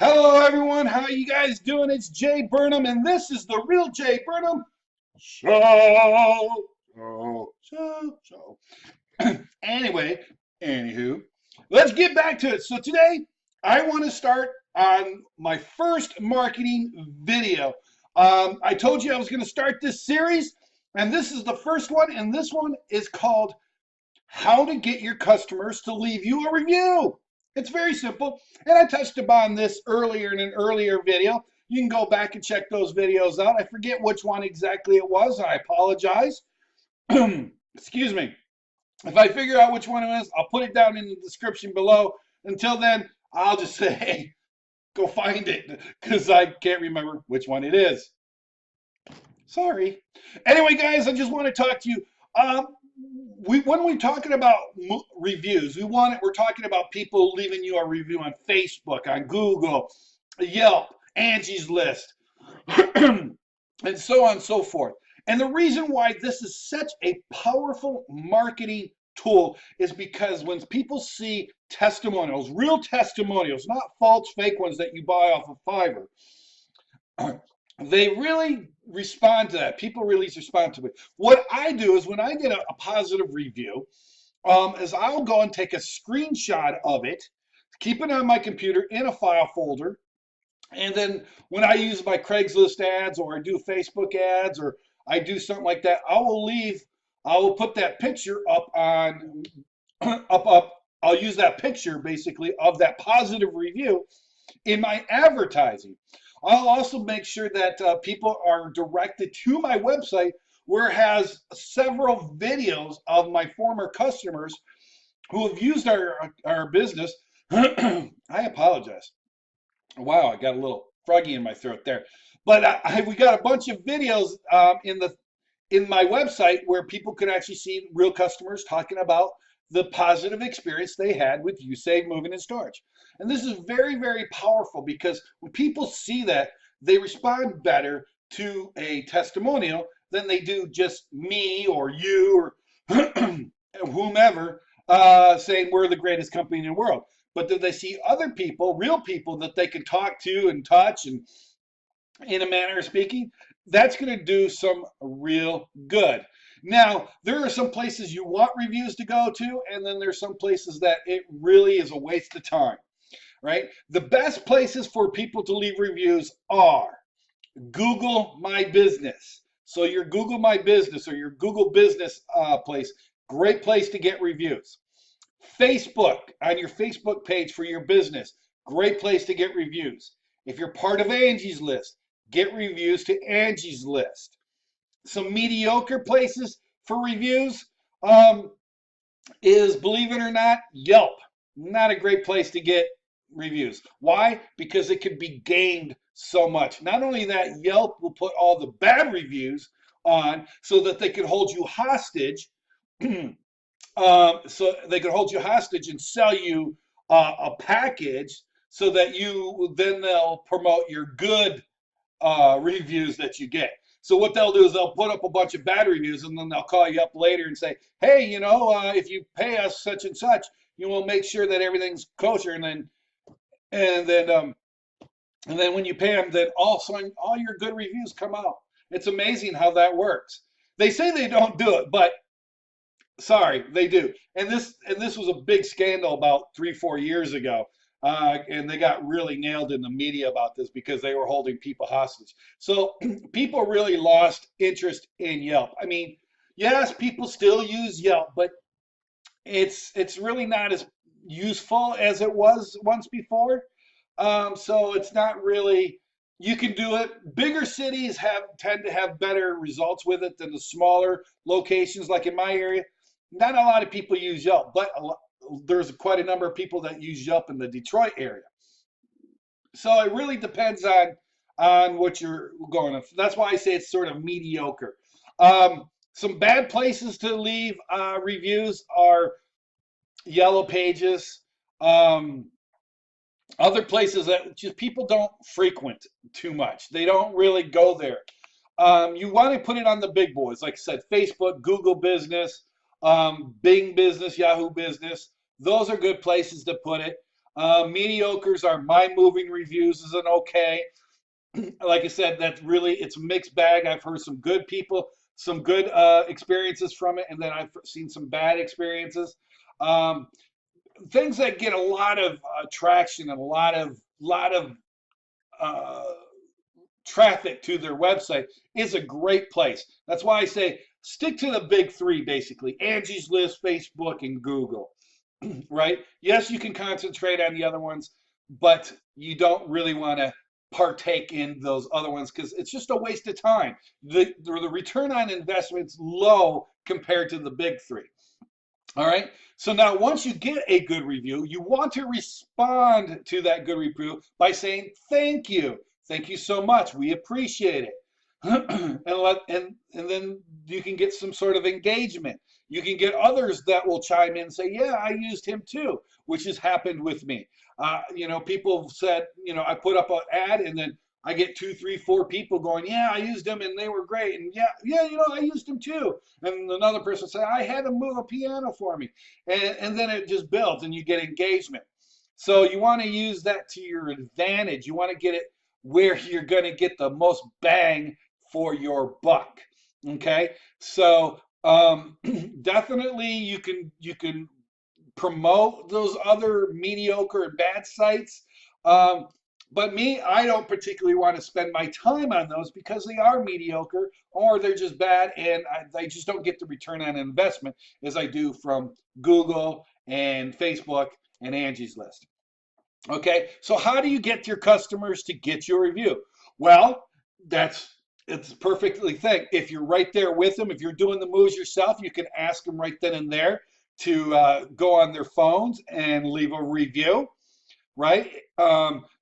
Hello, everyone. How you guys doing? It's Jay Burnham, and this is the Real Jay Burnham Show. Show. Anyway, anywho, let's get back to it. So today, I want to start on my first marketing video. I told you I was going to start this series, and this is the first one, and this one is called How to Get Your Customers to Leave You a Review. It's very simple, and I touched upon this earlier in an earlier video. You can go back and check those videos out. I forget which one exactly it was. I apologize. Excuse me. If I figure out which one it is, I'll put it down in the description below. Until then, I'll just say, hey, go find it, because I can't remember which one it is. Sorry. Anyway, guys, I just want to talk to you. When we're talking about reviews, we're talking about people leaving you a review on Facebook, on Google, Yelp, Angie's List, and so on and so forth. And the reason why this is such a powerful marketing tool is because when people see testimonials, real testimonials, not false fake ones that you buy off of Fiverr, they really respond to that. People really respond to it. What I do is when I get a positive review, is I'll go and take a screenshot of it, keep it on my computer in a file folder, and then when I use my Craigslist ads or I do Facebook ads or I do something like that, I will put that picture up on, I'll use that picture basically of that positive review in my advertising. I'll also make sure that people are directed to my website where it has several videos of my former customers who have used our business. I apologize. Wow, I got a little froggy in my throat there. But we got a bunch of videos in my website where people can actually see real customers talking about the positive experience they had with USave Moving and Storage. And this is very, very powerful because when people see that, they respond better to a testimonial than they do just me or you or whomever saying we're the greatest company in the world. But do they see other people, real people that they can talk to and touch and in a manner of speaking, that's going to do some real good. Now, there are some places you want reviews to go to, and then there's some places that it really is a waste of time, right? The best places for people to leave reviews are Google My Business. So your Google My Business or your Google Business place, great place to get reviews. Facebook, on your Facebook page for your business, great place to get reviews. If you're part of Angie's List, get reviews to Angie's List. Some mediocre places for reviews is, believe it or not, Yelp. Not a great place to get reviews. Why? Because it could be gamed so much. Not only that, Yelp will put all the bad reviews on so that they can hold you hostage. So they could hold you hostage and sell you a package so that they'll promote your good reviews that you get. So what they'll do is they'll put up a bunch of bad reviews and then they'll call you up later and say, hey, if you pay us such and such, you will make sure that everything's kosher. And then when you pay them, then all of a sudden all your good reviews come out. It's amazing how that works. They say they don't do it, but sorry, they do. And this was a big scandal about 3-4 years ago. And they got really nailed in the media about this because they were holding people hostage. So people really lost interest in Yelp. I mean, yes, people still use Yelp, but it's really not as useful as it was once before. So it's not really, you can do it. Bigger cities tend to have better results with it than the smaller locations. Like in my area, not a lot of people use Yelp, but there's quite a number of people that use Yelp in the Detroit area. So it really depends on what you're going on. That's why I say it's sort of mediocre. Some bad places to leave reviews are Yellow Pages, other places that just people don't frequent too much. They don't really go there. You want to put it on the big boys, like I said, Facebook, Google Business, Bing Business, Yahoo Business. Those are good places to put it. Mediocres are my moving reviews is an okay. Like I said, that's really, it's a mixed bag. I've heard some good people, some good experiences from it, and then I've seen some bad experiences. Um, Things that get a lot of traction and a lot of uh, traffic to their website is a great place. That's why I say stick to the big three, basically: Angie's List, Facebook, and Google. Right? Yes, you can concentrate on the other ones, but you don't really want to partake in those other ones because it's just a waste of time. The return on investment's low compared to the big three. All right. So now once you get a good review, you want to respond to that good review by saying thank you. Thank you so much. We appreciate it. And then you can get some sort of engagement. You can get others that will chime in and say, yeah, I used him too, which has happened with me. People have said, I put up an ad and then I get two, three, four people going, yeah, I used them and they were great. And yeah, I used them too. And another person said, I had them move a piano for me. And then it just builds and you get engagement. So you want to use that to your advantage. You want to get it where you're going to get the most bang for your buck. Okay. So definitely you can promote those other mediocre and bad sites. But me, I don't particularly want to spend my time on those because they are mediocre or they're just bad, and I just don't get the return on investment as I do from Google and Facebook and Angie's List. Okay, so how do you get your customers to get your review? Well, it's perfectly thing. If you're right there with them, if you're doing the moves yourself, you can ask them right then and there to go on their phones and leave a review, right?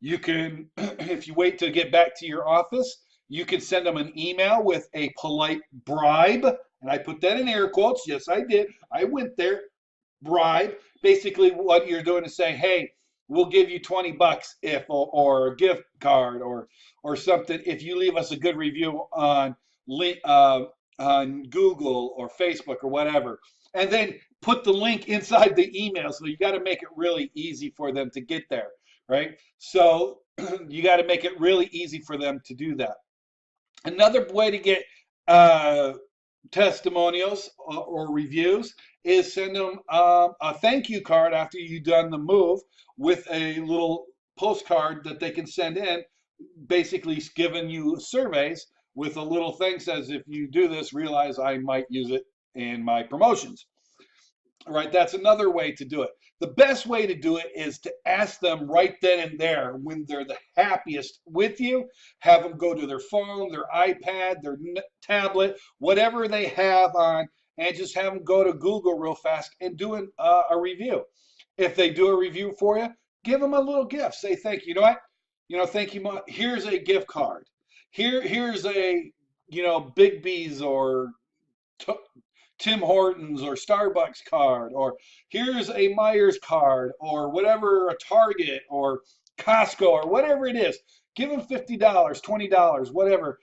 You can, if you wait to get back to your office, you can send them an email with a polite bribe. And I put that in air quotes. Yes, I did. I went there. Bribe. Basically, what you're doing is saying, hey, we'll give you 20 bucks if, or a gift card or something if you leave us a good review on Google or Facebook or whatever. And then put the link inside the email. So you got to make it really easy for them to get there, right? So you got to make it really easy for them to do that. Another way to get testimonials or reviews is send them a thank you card after you've done the move with a little postcard that they can send in, basically giving you surveys with a little thing says, if you do this, realize I might use it in my promotions. Right, that's another way to do it. The best way to do it is to ask them right then and there when they're the happiest with you. Have them go to their phone, their iPad, their tablet, whatever they have on, and just have them go to Google real fast and do a review. If they do a review for you, give them a little gift. Say thank you. You know what? Thank you. Here's a gift card. Here's a Big B's or Tim Hortons or Starbucks card, or here's a Myers card, or whatever, a Target or Costco or whatever it is. Give them $50, $20, whatever.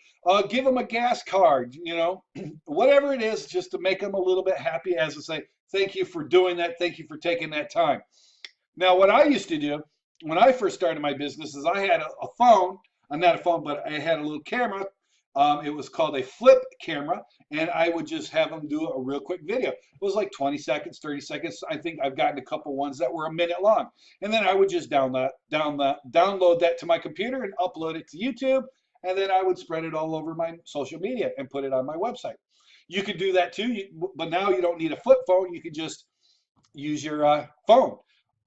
Give them a gas card, whatever it is, just to make them a little bit happy, as to say, thank you for doing that. Thank you for taking that time. Now, what I used to do when I first started my business is I had a phone, not a phone, but I had a little camera. It was called a flip camera, and I would just have them do a real quick video. It was like 20 seconds, 30 seconds. I think I've gotten a couple ones that were a minute long. And then I would just download that to my computer and upload it to YouTube, and then I would spread it all over my social media and put it on my website. You could do that too, but now you don't need a flip phone. You could just use your phone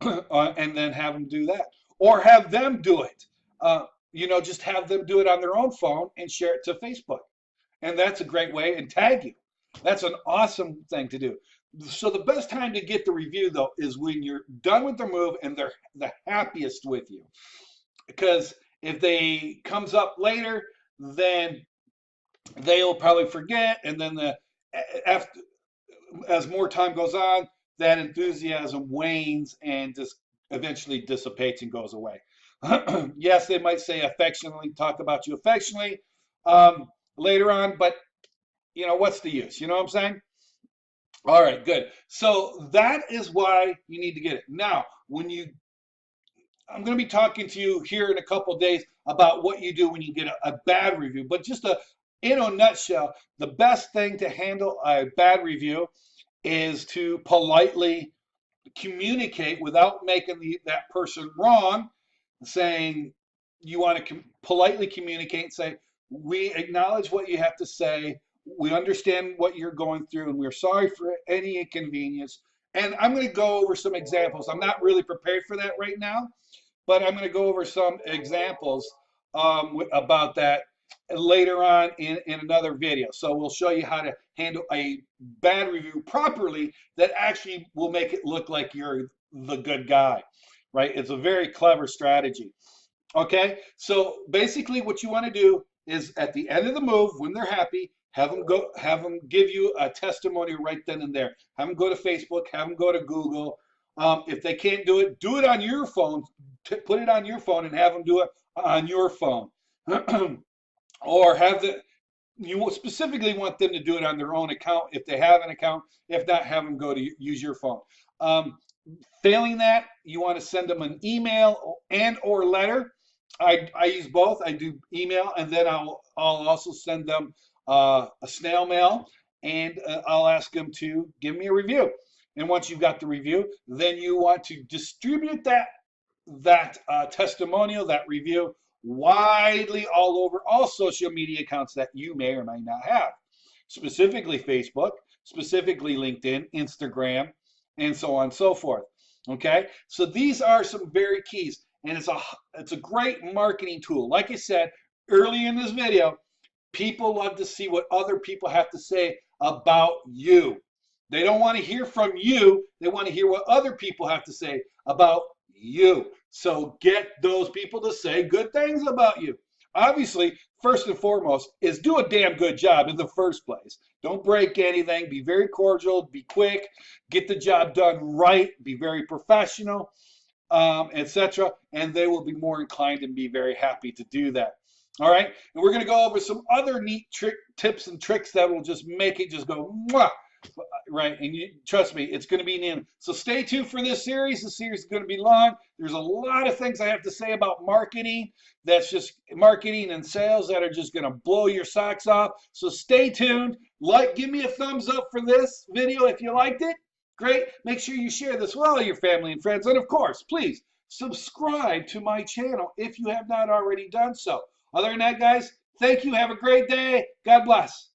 and then have them do that. Or have them do it. Just have them do it on their own phone and share it to Facebook. And that's a great way, and tag you. That's an awesome thing to do. So the best time to get the review, though, is when you're done with their move and they're the happiest with you. Because if they comes up later, then they'll probably forget, and then after, as more time goes on, that enthusiasm wanes and just eventually dissipates and goes away. Yes, they might say affectionately, talk about you affectionately later on, but what's the use? You know what I'm saying? All right, good. So that is why you need to get it. Now, when you I'm going to be talking to you here in a couple of days about what you do when you get a bad review. But just in a nutshell, the best thing to handle a bad review is to politely communicate without making that person wrong, saying you want to politely communicate and say, we acknowledge what you have to say. We understand what you're going through, and we're sorry for any inconvenience. And I'm going to go over some examples. I'm not really prepared for that right now, but I'm going to go over some examples about that later on in another video. So we'll show you how to handle a bad review properly that actually will make it look like you're the good guy, right? It's a very clever strategy. Okay, so basically what you want to do is at the end of the move, when they're happy, have them give you a testimonial right then and there. Have them go to Facebook, have them go to Google. If they can't do it on your phone. Put it on your phone and have them do it on your phone. Or you specifically want them to do it on their own account if they have an account. If not, have them go to use your phone. Failing that, you want to send them an email and or letter. I use both. I do email, and then I'll also send them a snail mail, and I'll ask them to give me a review. And once you've got the review, then you want to distribute that testimonial, that review, widely all over all social media accounts that you may or may not have, specifically Facebook, specifically LinkedIn, Instagram, and so on and so forth. Okay, so these are some very keys, and it's a great marketing tool. Like I said early in this video, people love to see what other people have to say about you. They don't want to hear from you. They want to hear what other people have to say about you. So get those people to say good things about you. Obviously, first and foremost is do a damn good job in the first place. Don't break anything. Be very cordial. Be quick. Get the job done right. Be very professional, etc. And they will be more inclined and be very happy to do that. All right. And we're going to go over some other neat tips and tricks that will just make it just go mwah. Right, and trust me, it's going to be new. So stay tuned for this series. The series is going to be long. There's a lot of things I have to say about marketing. That's just marketing and sales that are just going to blow your socks off. So stay tuned. Give me a thumbs up for this video if you liked it. Great. Make sure you share this with all your family and friends. And of course, please subscribe to my channel if you have not already done so. Other than that, guys, thank you. Have a great day. God bless.